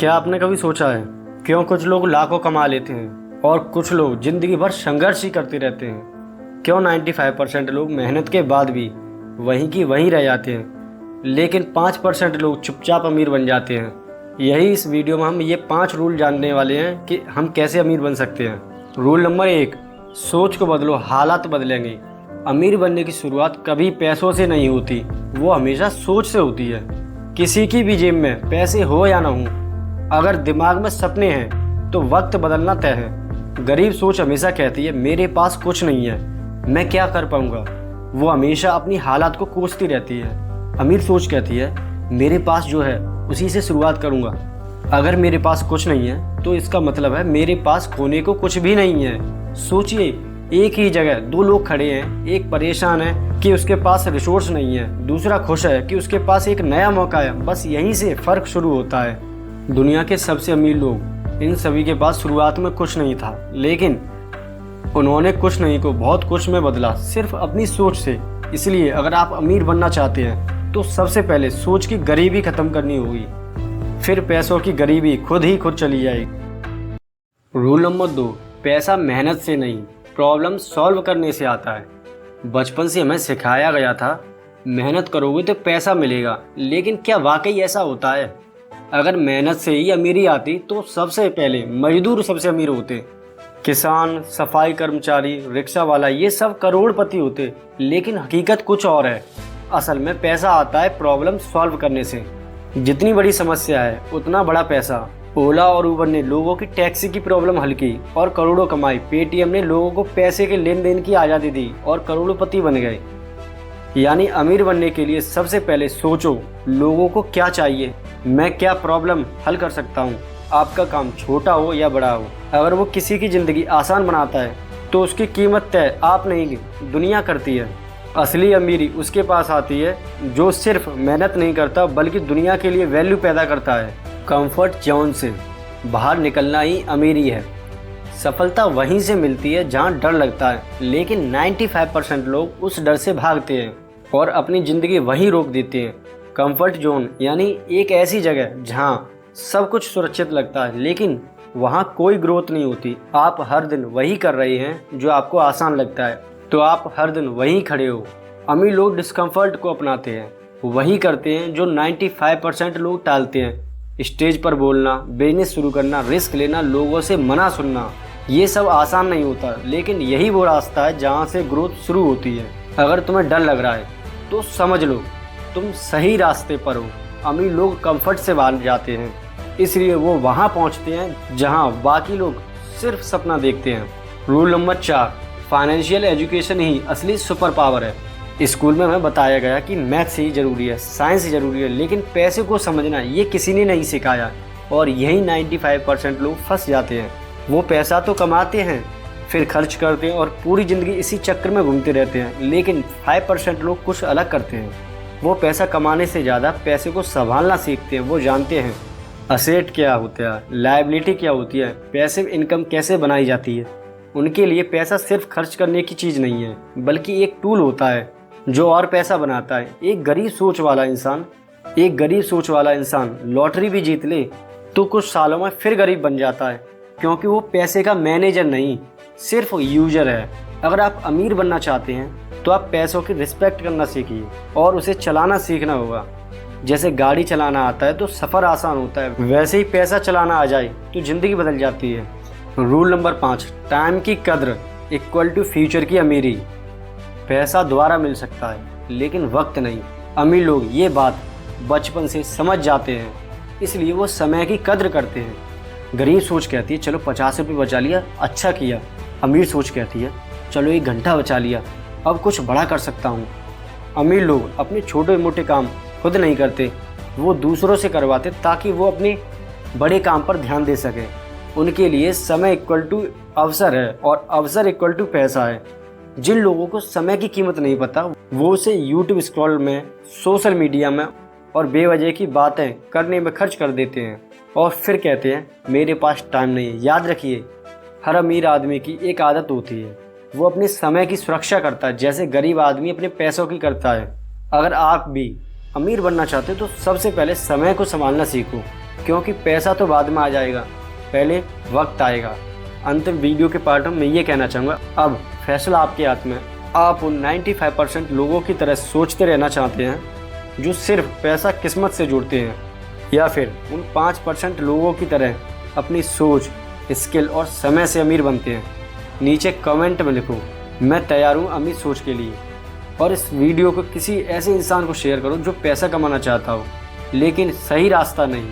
क्या आपने कभी सोचा है क्यों कुछ लोग लाखों कमा लेते हैं और कुछ लोग ज़िंदगी भर संघर्ष ही करते रहते हैं? क्यों 95% लोग मेहनत के बाद भी वहीं की वहीं रह जाते हैं, लेकिन 5% लोग चुपचाप अमीर बन जाते हैं? यही इस वीडियो में हम ये 5 रूल जानने वाले हैं कि हम कैसे अमीर बन सकते हैं। रूल नंबर 1, सोच को बदलो, हालात बदलेंगे। अमीर बनने की शुरुआत कभी पैसों से नहीं होती, वो हमेशा सोच से होती है। किसी की भी जेब में पैसे हो या ना हो, अगर दिमाग में सपने हैं तो वक्त बदलना तय है। गरीब सोच हमेशा कहती है मेरे पास कुछ नहीं है, मैं क्या कर पाऊंगा। वो हमेशा अपनी हालात को कोसती रहती है। अमीर सोच कहती है मेरे पास जो है उसी से शुरुआत करूंगा। अगर मेरे पास कुछ नहीं है तो इसका मतलब है मेरे पास खोने को कुछ भी नहीं है। सोचिए, एक ही जगह 2 लोग खड़े हैं, एक परेशान है कि उसके पास रिसोर्स नहीं है, दूसरा खुश है कि उसके पास एक नया मौका है। बस यहीं से फर्क शुरू होता है। दुनिया के सबसे अमीर लोग, इन सभी के पास शुरुआत में कुछ नहीं था, लेकिन उन्होंने कुछ नहीं को बहुत कुछ में बदला, सिर्फ अपनी सोच से। इसलिए अगर आप अमीर बनना चाहते हैं तो सबसे पहले सोच की गरीबी खत्म करनी होगी, फिर पैसों की गरीबी खुद ही खुद चली जाएगी। रूल नंबर 2, पैसा मेहनत से नहीं, प्रॉब्लम सॉल्व करने से आता है। बचपन से हमें सिखाया गया था मेहनत करोगे तो पैसा मिलेगा, लेकिन क्या वाकई ऐसा होता है? अगर मेहनत से ही अमीरी आती तो सबसे पहले मजदूर सबसे अमीर होते। किसान, सफाई कर्मचारी, रिक्शा वाला, ये सब करोड़पति होते। लेकिन हकीकत कुछ और है। असल में पैसा आता है प्रॉब्लम सॉल्व करने से। जितनी बड़ी समस्या है उतना बड़ा पैसा। ओला और उबर ने लोगों की टैक्सी की प्रॉब्लम हल की और करोड़ों कमाई। पेटीएम ने लोगों को पैसे के लेन देन की आज़ादी दी और करोड़पति बन गए। यानी अमीर बनने के लिए सबसे पहले सोचो लोगों को क्या चाहिए, मैं क्या प्रॉब्लम हल कर सकता हूँ। आपका काम छोटा हो या बड़ा हो, अगर वो किसी की ज़िंदगी आसान बनाता है तो उसकी कीमत तय आप नहीं, दुनिया करती है। असली अमीरी उसके पास आती है जो सिर्फ मेहनत नहीं करता बल्कि दुनिया के लिए वैल्यू पैदा करता है। कंफर्ट जोन से बाहर निकलना ही अमीरी है। सफलता वहीं से मिलती है जहां डर लगता है, लेकिन 95% लोग उस डर से भागते हैं और अपनी ज़िंदगी वहीं रोक देते हैं। कंफर्ट जोन यानी एक ऐसी जगह जहां सब कुछ सुरक्षित लगता है लेकिन वहां कोई ग्रोथ नहीं होती। आप हर दिन वही कर रहे हैं जो आपको आसान लगता है, तो आप हर दिन वहीं खड़े हो। अमीर लोग डिस्कम्फर्ट को अपनाते हैं, वही करते हैं जो 95% लोग टालते हैं। स्टेज पर बोलना, बिजनेस शुरू करना, रिस्क लेना, लोगों से मना सुनना, ये सब आसान नहीं होता, लेकिन यही वो रास्ता है जहाँ से ग्रोथ शुरू होती है। अगर तुम्हें डर लग रहा है तो समझ लो तुम सही रास्ते पर हो। अमीर लोग कंफर्ट से बाहर जाते हैं, इसलिए वो वहाँ पहुँचते हैं जहाँ बाकी लोग सिर्फ सपना देखते हैं। रूल नंबर 4, फाइनेंशियल एजुकेशन ही असली सुपर पावर है। स्कूल में हमें बताया गया कि मैथ्स ही ज़रूरी है, साइंस ही ज़रूरी है, लेकिन पैसे को समझना ये किसी ने नहीं सिखाया और यही 95% लोग फंस जाते हैं। वो पैसा तो कमाते हैं, फिर खर्च करते हैं और पूरी ज़िंदगी इसी चक्कर में घूमते रहते हैं। लेकिन 5% लोग कुछ अलग करते हैं। वो पैसा कमाने से ज़्यादा पैसे को संभालना सीखते हैं। वो जानते हैं असेट क्या होता है, लायबिलिटी क्या होती है, पैसिव इनकम कैसे बनाई जाती है। उनके लिए पैसा सिर्फ खर्च करने की चीज़ नहीं है, बल्कि एक टूल होता है जो और पैसा बनाता है। एक गरीब सोच वाला इंसान लॉटरी भी जीत ले तो कुछ सालों में फिर गरीब बन जाता है, क्योंकि वो पैसे का मैनेजर नहीं, सिर्फ यूजर है। अगर आप अमीर बनना चाहते हैं तो आप पैसों की रिस्पेक्ट करना सीखिए और उसे चलाना सीखना होगा। जैसे गाड़ी चलाना आता है तो सफ़र आसान होता है, वैसे ही पैसा चलाना आ जाए तो ज़िंदगी बदल जाती है। रूल नंबर 5, टाइम की कद्र इक्वल टू फ्यूचर की अमीरी। पैसा दोबारा मिल सकता है लेकिन वक्त नहीं। अमीर लोग ये बात बचपन से समझ जाते हैं, इसलिए वो समय की कद्र करते हैं। गरीब सोच कहती है चलो 50 रुपये बचा लिया, अच्छा किया। अमीर सोच कहती है चलो 1 घंटा बचा लिया, अब कुछ बड़ा कर सकता हूँ। अमीर लोग अपने छोटे मोटे काम खुद नहीं करते, वो दूसरों से करवाते ताकि वो अपने बड़े काम पर ध्यान दे सकें। उनके लिए समय इक्वल टू अवसर है और अवसर इक्वल टू पैसा है। जिन लोगों को समय की कीमत नहीं पता वो उसे यूट्यूब स्क्रॉल में, सोशल मीडिया में और बेवजह की बातें करने में खर्च कर देते हैं और फिर कहते हैं मेरे पास टाइम नहीं है। याद रखिए, हर अमीर आदमी की एक आदत होती है, वो अपने समय की सुरक्षा करता है जैसे गरीब आदमी अपने पैसों की करता है। अगर आप भी अमीर बनना चाहते हो तो सबसे पहले समय को संभालना सीखो। क्योंकि पैसा तो बाद में आ जाएगा, पहले वक्त आएगा। अंतिम वीडियो के पार्ट में मैं ये कहना चाहूँगा, अब फैसला आपके हाथ में। आप उन 95% लोगों की तरह सोचते रहना चाहते हैं जो सिर्फ पैसा किस्मत से जुड़ते हैं, या फिर उन 5% लोगों की तरह अपनी सोच, स्किल और समय से अमीर बनते हैं। नीचे कमेंट में लिखो, मैं तैयार हूँ अमीर सोच के लिए। और इस वीडियो को किसी ऐसे इंसान को शेयर करो जो पैसा कमाना चाहता हो लेकिन सही रास्ता नहीं।